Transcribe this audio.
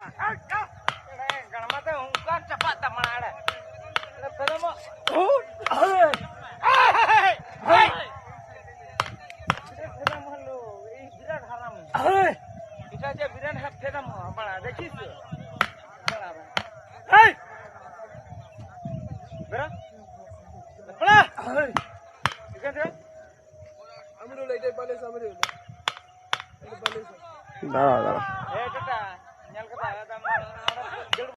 ગણમાં તો ઊંઘા ચપાતા મણાડે એટલે પેલામાં বিরাট হারাম এটা যে বিরাট হাত ফেরাম বাড়া দেখিস বরাবর এই বেরা বড়া ঠিক আছে আমরুল এইটাই পালে আমরুল দাঁড়া দাঁড়া